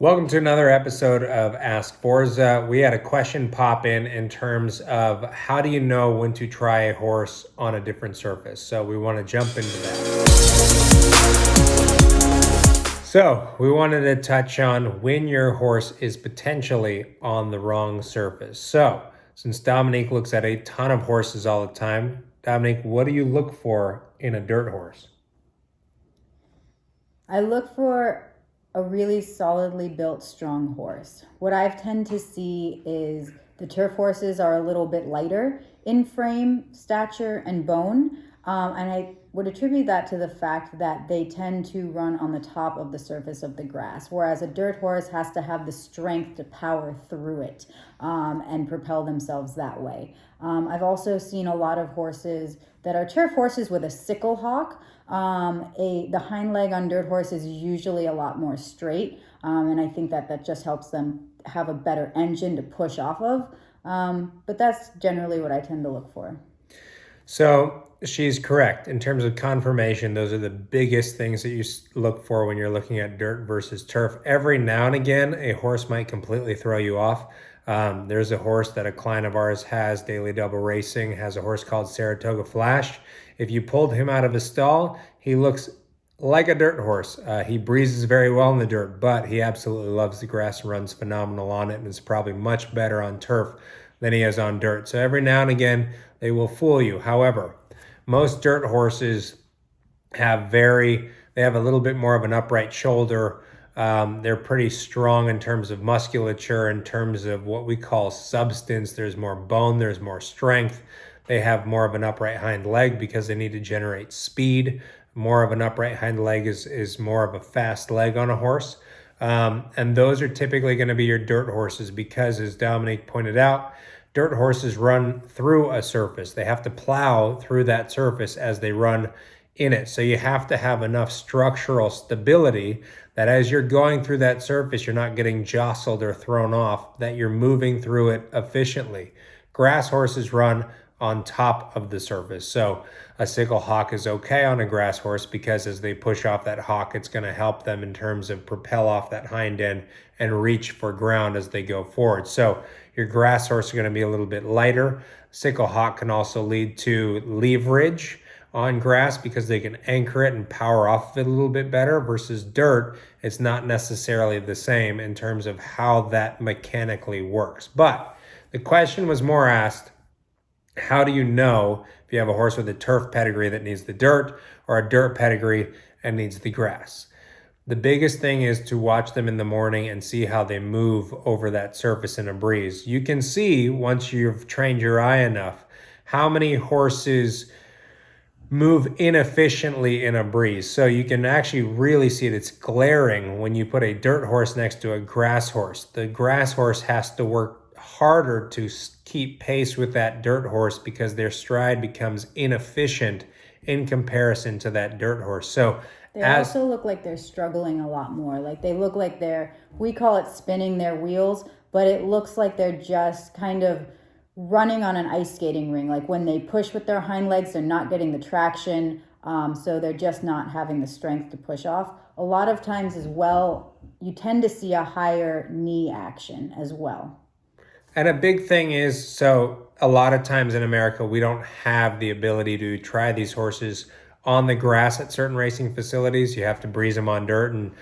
Welcome to another episode of Ask Forza. We had a question pop in terms of how do you know when to try a horse on a different surface? So we want to jump into that. So we wanted to touch on when your horse is potentially on the wrong surface. So since Dominique looks at a ton of horses all the time, Dominique, what do you look for in a dirt horse? I look for a really solidly built, strong horse. What I tend to see is the turf horses are a little bit lighter in frame, stature, and bone. And I would attribute that to the fact that they tend to run on the top of the surface of the grass, whereas a dirt horse has to have the strength to power through it and propel themselves that way. I've also seen a lot of horses that are turf horses with a sickle hock. The hind leg on dirt horse is usually a lot more straight, and I think that just helps them have a better engine to push off of. But that's generally what I tend to look for. So she's correct. In terms of conformation, those are the biggest things that you look for when you're looking at dirt versus turf. Every now and again, a horse might completely throw you off. There's a horse that a client of ours has, Daily Double Racing, has a horse called Saratoga Flash. If you pulled him out of a stall, he looks like a dirt horse. He breezes very well in the dirt, but he absolutely loves the grass and runs phenomenal on it, and is probably much better on turf than he is on dirt. So every now and again, they will fool you. However, most dirt horses have they have a little bit more of an upright shoulder. They're pretty strong in terms of musculature, in terms of what we call substance. There's more bone, there's more strength. They have more of an upright hind leg because they need to generate speed. More of an upright hind leg is more of a fast leg on a horse. And those are typically going to be your dirt horses because, as Dominique pointed out, dirt horses run through a surface. They have to plow through that surface as they run in it. So you have to have enough structural stability that as you're going through that surface, you're not getting jostled or thrown off, that you're moving through it efficiently. Grass horses run on top of the surface. So a sickle hock is okay on a grass horse because as they push off that hock, it's going to help them in terms of propel off that hind end and reach for ground as they go forward. So your grass horse are going to be a little bit lighter. Sickle hock can also lead to leverage on grass because they can anchor it and power off of it a little bit better, versus dirt. It's not necessarily the same in terms of how that mechanically works. But the question was more asked, how do you know if you have a horse with a turf pedigree that needs the dirt or a dirt pedigree and needs the grass? The biggest thing is to watch them in the morning and see how they move over that surface in a breeze. You can see, once you've trained your eye enough, how many horses move inefficiently in a breeze. So you can actually really see it. It's glaring when you put a dirt horse next to a grass horse. The grass horse has to work harder to keep pace with that dirt horse because their stride becomes inefficient in comparison to that dirt horse. So they also look like they're struggling a lot more. Like they look like we call it spinning their wheels, but it looks like they're just kind of running on an ice skating ring. Like when they push with their hind legs, they're not getting the traction. So they're just not having the strength to push off. A lot of times as well, you tend to see a higher knee action as well. And a big thing is, so a lot of times in America, we don't have the ability to try these horses on the grass at certain racing facilities. You have to breeze them on dirt and,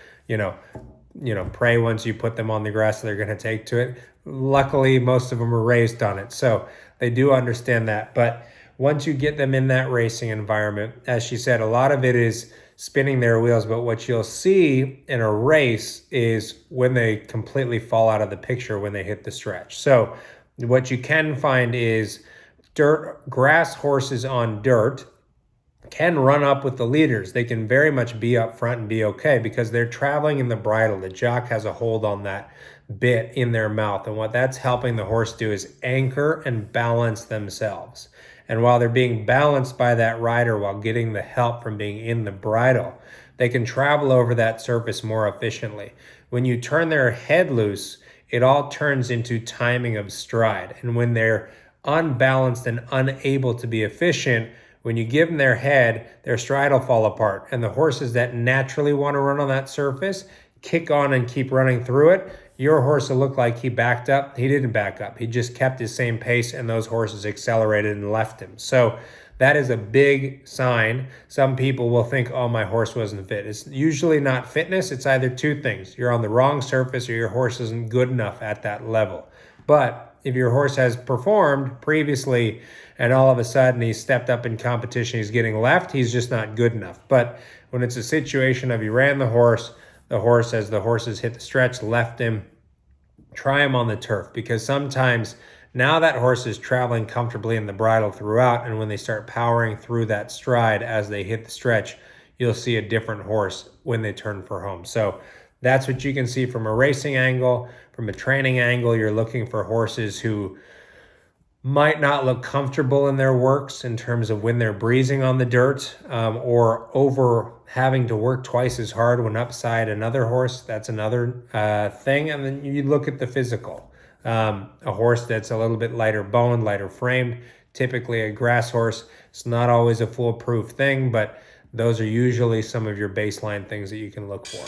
pray once you put them on the grass they're going to take to it. Luckily, most of them are raised on it, so they do understand that. But once you get them in that racing environment, as she said, a lot of it is spinning their wheels. But what you'll see in a race is when they completely fall out of the picture when they hit the stretch. So what you can find is grass horses on dirt can run up with the leaders. They can very much be up front and be okay because they're traveling in the bridle. The jock has a hold on that bit in their mouth. And what that's helping the horse do is anchor and balance themselves. And while they're being balanced by that rider while getting the help from being in the bridle, they can travel over that surface more efficiently. When you turn their head loose, it all turns into timing of stride. And when they're unbalanced and unable to be efficient, when you give them their head, their stride will fall apart. And the horses that naturally want to run on that surface kick on and keep running through it, your horse will look like he backed up. He didn't back up. He just kept his same pace, and those horses accelerated and left him. So that is a big sign. Some people will think, oh, my horse wasn't fit. It's usually not fitness. It's either two things. You're on the wrong surface or your horse isn't good enough at that level. But if your horse has performed previously and all of a sudden he's stepped up in competition, he's getting left, he's just not good enough. But when it's a situation of you ran the horse, as the horses hit the stretch, left him, try him on the turf, because sometimes now that horse is traveling comfortably in the bridle throughout, and when they start powering through that stride as they hit the stretch, you'll see a different horse when they turn for home. So that's what you can see from a racing angle. From a training angle, you're looking for horses who might not look comfortable in their works in terms of when they're breezing on the dirt, or over having to work twice as hard when upside another horse. That's another thing. And then you look at the physical. A horse that's a little bit lighter boned, lighter framed, typically a grass horse. It's not always a foolproof thing, but those are usually some of your baseline things that you can look for.